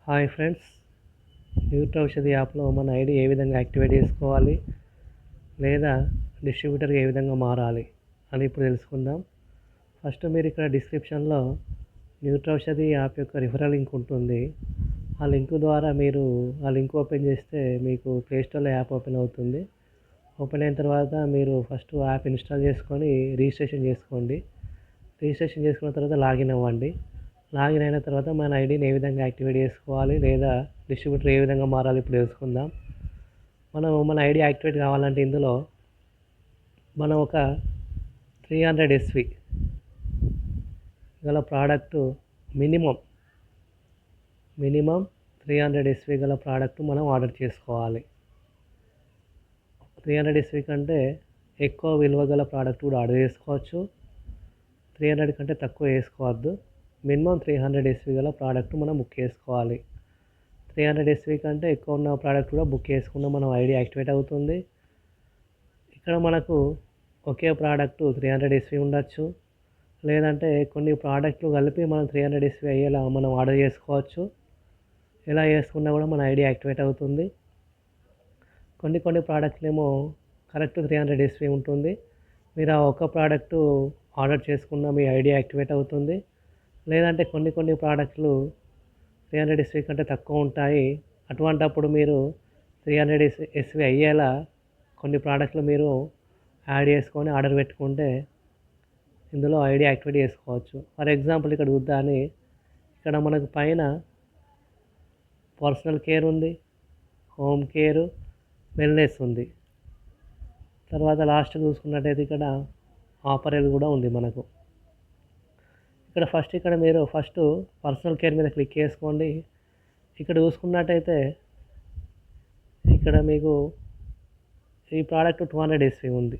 Hi friends, YouTube ఔషధి యాప్లో మన ID A విధంగా యాక్టివేట్ చేసుకోవాలి లేదా డిస్ట్రిబ్యూటర్గా ఏ విధంగా మారాలి అని ఇప్పుడు తెలుసుకుందాం. ఫస్ట్ మీరు ఇక్కడ డిస్క్రిప్షన్లో యూట్యూబ్ ఔషధి యాప్ యొక్క రిఫరల్ లింక్ ఉంటుంది. ఆ లింక్ ద్వారా మీరు ఆ లింక్ ఓపెన్ చేస్తే మీకు ప్లేస్టోర్లో యాప్ ఓపెన్ అవుతుంది. ఓపెన్ అయిన తర్వాత మీరు ఫస్ట్ యాప్ ఇన్స్టాల్ చేసుకొని రిజిస్ట్రేషన్ చేసుకోండి. రిజిస్ట్రేషన్ చేసుకున్న తర్వాత లాగిన్ అవ్వండి. లాగిన్ అయిన తర్వాత మన ఐడిని ఏ విధంగా యాక్టివేట్ చేసుకోవాలి లేదా డిస్ట్రిబ్యూటర్ ఏ విధంగా మారాలి ఇప్పుడు తెలుసుకుందాం. మన ఐడి యాక్టివేట్ కావాలంటే ఇందులో మనం ఒక 300 ఎస్వి గల ప్రోడక్టు మినిమం 300 ఎస్వి గల ప్రోడక్ట్ మనం ఆర్డర్ చేసుకోవాలి. 300 ఎస్వి కంటే ఎక్కువ విలువ గల ప్రోడక్ట్ కూడా ఆర్డర్ చేసుకోవచ్చు. 300 కంటే తక్కువ వేసుకోవద్దు. మినిమం 300 ఎస్వి గల ప్రోడక్ట్ మనం బుక్ చేసుకోవాలి. 300 ఎస్వి కంటే ఎక్కువ ఉన్న ప్రోడక్ట్ కూడా బుక్ చేసుకున్న మనం ఐడి యాక్టివేట్ అవుతుంది. ఇక్కడ మనకు ఒకే ప్రోడక్ట్ 300 ఎస్వి ఉండొచ్చు, లేదంటే కొన్ని ప్రోడక్ట్లు కలిపి మనం 300 ఎస్వి అయ్యేలా మనం ఆర్డర్ చేసుకోవచ్చు. ఎలా చేసుకున్నా కూడా మన ఐడి యాక్టివేట్ అవుతుంది. కొన్ని ప్రోడక్ట్లు ఏమో కరెక్ట్ 300 ఎస్వి ఉంటుంది. మీరు ఆ ఒక్క ప్రోడక్టు ఆర్డర్ చేసుకున్న మీ ఐడి యాక్టివేట్ అవుతుంది. లేదంటే కొన్ని ప్రోడక్ట్లు 300 ఎస్వి కంటే తక్కువ ఉంటాయి. అటువంటప్పుడు మీరు 300 ఎస్వి అయ్యేలా కొన్ని ప్రోడక్ట్లు మీరు యాడ్ చేసుకొని ఆర్డర్ పెట్టుకుంటే ఇందులో ఐడి యాక్టివేట్ చేసుకోవచ్చు. ఫర్ ఎగ్జాంపుల్ ఇక్కడ చూద్దామని, ఇక్కడ మనకు పైన పర్సనల్ కేర్ ఉంది, హోమ్ కేర్, వెల్నెస్ ఉంది. తర్వాత లాస్ట్ చూసుకున్నట్టయితే ఇక్కడ ఆపరల్ కూడా ఉంది మనకు. ఇక్కడ మీరు ఫస్ట్ పర్సనల్ కేర్ మీద క్లిక్ చేసుకోండి. ఇక్కడ చూసుకున్నట్టయితే ఇక్కడ మీకు ఈ ప్రోడక్ట్ 200 ఎస్వి ఉంది,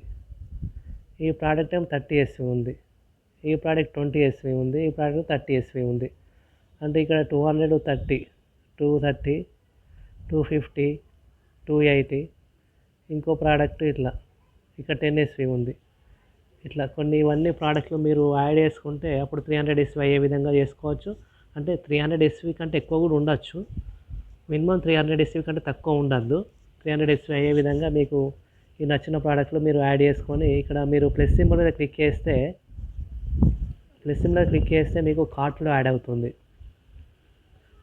ఈ ప్రోడక్ట్ ఏమో 30 ఎస్వి ఉంది, ఈ ప్రోడక్ట్ 20 ఎస్వి ఉంది, ఈ ప్రోడక్ట్ 30 ఎస్వి ఉంది. అంటే ఇక్కడ 200, 30, 230, 250, 280, ఇంకో ప్రోడక్ట్ ఇట్లా ఇక్కడ 10 ఎస్వి ఉంది. ఇట్లా ఇవన్నీ ప్రోడక్ట్లు మీరు యాడ్ చేసుకుంటే అప్పుడు 300 ఎస్వి అయ్యే విధంగా చేసుకోవచ్చు. అంటే 300 ఎస్వి కంటే ఎక్కువ కూడా ఉండొచ్చు. మినిమం 300 ఎస్వి కంటే తక్కువ ఉండద్దు. 300 ఎస్వి అయ్యే విధంగా మీకు ఈ నచ్చిన ప్రోడక్ట్లు మీరు యాడ్ చేసుకొని ఇక్కడ మీరు ప్లస్ సింబల్ మీద క్లిక్ చేస్తే మీకు కార్ట్లో యాడ్ అవుతుంది.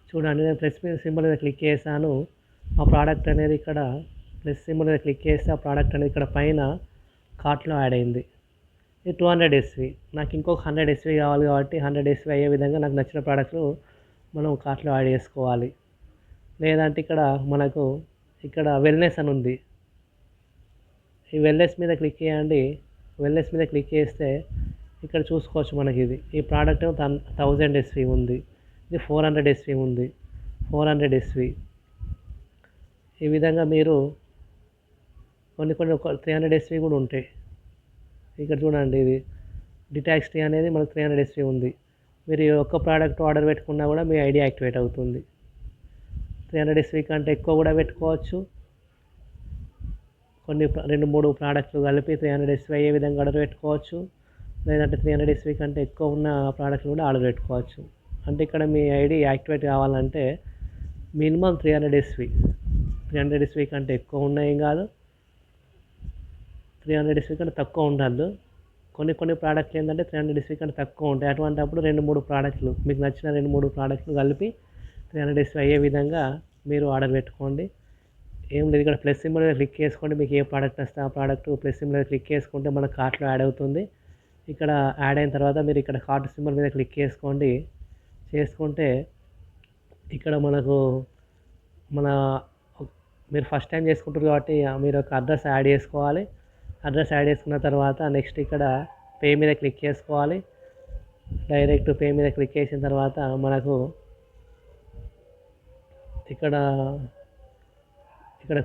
చూడండి, నేను ప్లస్ సింబల్ మీద క్లిక్ చేశాను. ఆ ప్రోడక్ట్ అనేది ఇక్కడ ప్లస్ సింబల్ మీద క్లిక్ చేస్తే ఆ ప్రోడక్ట్ అనేది ఇక్కడ పైన కార్ట్లో యాడ్ అయింది. ఇది 200 ఎస్వి. నాకు ఇంకొక 100 ఎస్వి కావాలి కాబట్టి 100 ఎస్వి అయ్యే విధంగా నాకు నచ్చిన ప్రోడక్ట్లు మనం కార్ట్లో యాడ్ చేసుకోవాలి. లేదంటే ఇక్కడ వెల్నెస్ అని ఉంది. ఈ వెల్నెస్ మీద క్లిక్ చేయండి. వెల్నెస్ మీద క్లిక్ చేస్తే ఇక్కడ చూసుకోవచ్చు మనకి ఈ ప్రోడక్ట్ 1000 ఎస్వి ఉంది, ఇది 400 ఎస్వి ఉంది, 400 ఎస్వి. ఈ విధంగా మీరు కొన్ని 300 ఎస్వి కూడా ఉంటాయి. ఇక్కడ చూడండి, ఇది డిటాక్స్ టీ అనేది మనకు 300 ఎస్వి ఉంది. మీరు ఒక్క ప్రోడక్ట్ ఆర్డర్ పెట్టుకున్నా కూడా మీ ఐడి యాక్టివేట్ అవుతుంది. 300 ఎస్వి కంటే ఎక్కువ కూడా పెట్టుకోవచ్చు. 2-3 ప్రోడక్ట్లు కలిపి 300 ఎస్వి అయ్యే విధంగా ఆర్డర్ పెట్టుకోవచ్చు. లేదంటే 300 ఎస్వి కంటే ఎక్కువ ఉన్న ప్రోడక్ట్లు కూడా ఆర్డర్ పెట్టుకోవచ్చు. అంటే ఇక్కడ మీ ఐడి యాక్టివేట్ కావాలంటే మినిమం 300 ఎస్వి, 300 ఎస్వి కంటే ఎక్కువ ఉన్నాయి కాదు, 300 ఎస్వి కంటే తక్కువ ఉండద్దు. కొన్ని ప్రోడక్ట్లు ఏంటంటే 300 ఎస్వి కంటే తక్కువ ఉంటాయి. అటువంటిప్పుడు 2-3 ప్రోడక్ట్లు మీకు నచ్చిన 2-3 ప్రోడక్ట్లు కలిపి 300 ఎస్వి అయ్యే విధంగా మీరు ఆర్డర్ పెట్టుకోండి. ఏం లేదు, ఇక్కడ ప్లస్ సింబల్ మీద క్లిక్ చేసుకోండి. మీకు ఏ ప్రోడక్ట్ వస్తే ఆ ప్రోడక్ట్ ప్లస్ సింబల్ మీద క్లిక్ చేసుకుంటే మన కార్ట్లో యాడ్ అవుతుంది. ఇక్కడ యాడ్ అయిన తర్వాత మీరు ఇక్కడ కార్ట్ సింబల్ మీద క్లిక్ చేసుకుంటే ఇక్కడ మీరు ఫస్ట్ టైం చేసుకుంటారు కాబట్టి మీరు ఒక అడ్రస్ యాడ్ చేసుకోవాలి. అడ్రస్ యాడ్ చేసుకున్న తర్వాత నెక్స్ట్ ఇక్కడ పే మీద క్లిక్ చేసుకోవాలి. డైరెక్ట్ పే మీద క్లిక్ చేసిన తర్వాత మనకు ఇక్కడ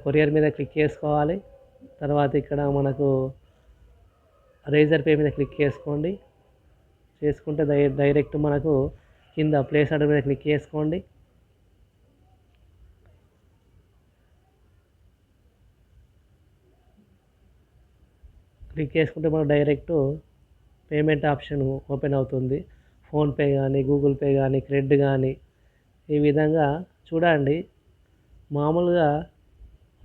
కొరియర్ మీద క్లిక్ చేసుకోవాలి. తర్వాత ఇక్కడ మనకు రేజర్ పే మీద క్లిక్ చేసుకుంటే డైరెక్ట్ మనకు కింద ప్లేస్ ఆర్డర్ మీద క్లిక్ చేసుకోండి. క్లిక్ చేసుకుంటే మనకు డైరెక్ట్ పేమెంట్ ఆప్షన్ ఓపెన్ అవుతుంది. ఫోన్పే కానీ, గూగుల్ పే కానీ, క్రెడిట్ కానీ, ఈ విధంగా చూడండి, మామూలుగా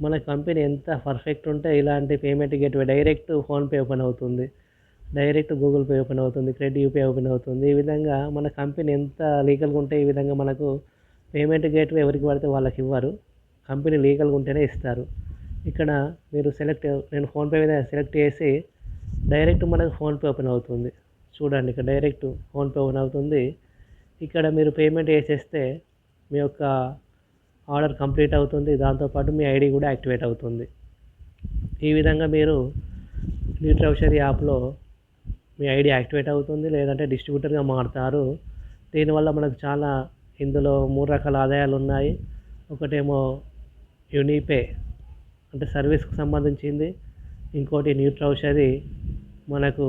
మన కంపెనీ ఎంత పర్ఫెక్ట్ ఉంటే ఇలాంటి payment gateway direct PhonePe open అవుతుంది, డైరెక్ట్ గూగుల్ పే ఓపెన్ అవుతుంది, క్రెడిట్ యూపీఐ ఓపెన్ అవుతుంది. ఈ విధంగా మన కంపెనీ ఎంత లీగల్గా ఉంటే ఈ విధంగా మనకు పేమెంట్ గేట్వే ఎవరికి పడితే వాళ్ళకి ఇవ్వరు, కంపెనీ లీగల్గా ఉంటేనే ఇస్తారు. ఇక్కడ మీరు నేను ఫోన్పే మీద సెలెక్ట్ చేసి డైరెక్ట్ మనకు ఫోన్పే ఓపెన్ అవుతుంది. చూడండి, ఇక్కడ డైరెక్ట్ ఫోన్పే ఓపెన్ అవుతుంది. ఇక్కడ మీరు పేమెంట్ చేసేస్తే మీ యొక్క ఆర్డర్ కంప్లీట్ అవుతుంది. దాంతోపాటు మీ ఐడి కూడా యాక్టివేట్ అవుతుంది. ఈ విధంగా మీరు న్యూట్రౌషరీ యాప్లో మీ ఐడి యాక్టివేట్ అవుతుంది, లేదంటే డిస్ట్రిబ్యూటర్గా మారుతారు. దీనివల్ల మనకు చాలా ఇందులో 3 రకాల ఆదాయాలు ఉన్నాయి. ఒకటేమో యూనిపే అంటే సర్వీస్కి సంబంధించింది, ఇంకోటి న్యూట్రౌషరీ మనకు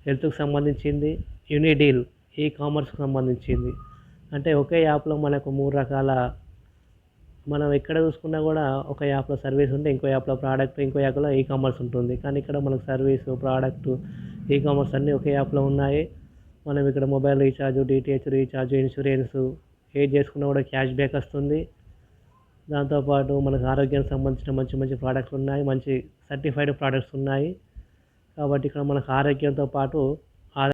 హెల్త్కి సంబంధించింది, యూనిడీల్ ఈ కామర్స్కి సంబంధించింది. అంటే ఒకే యాప్లో మనకు 3 రకాల, మనం ఎక్కడ చూసుకున్నా కూడా ఒక యాప్లో సర్వీస్ ఉంటే ఇంకో యాప్లో ప్రోడక్ట్, ఇంకో యాప్లో ఈ కామర్స్ ఉంటుంది. కానీ ఇక్కడ మనకు సర్వీసు, ప్రోడక్ట్, ఈ కామర్స్ అన్నీ ఒకే యాప్లో ఉన్నాయి. మనం ఇక్కడ mobile recharge, DTH recharge, insurance ఏది చేసుకున్నా కూడా క్యాష్ బ్యాక్ వస్తుంది. దాంతోపాటు మనకు ఆరోగ్యానికి సంబంధించిన మంచి మంచి ప్రోడక్ట్స్ ఉన్నాయి, మంచి సర్టిఫైడ్ ప్రోడక్ట్స్ ఉన్నాయి. కాబట్టి ఇక్కడ మనకు ఆరోగ్యంతో పాటు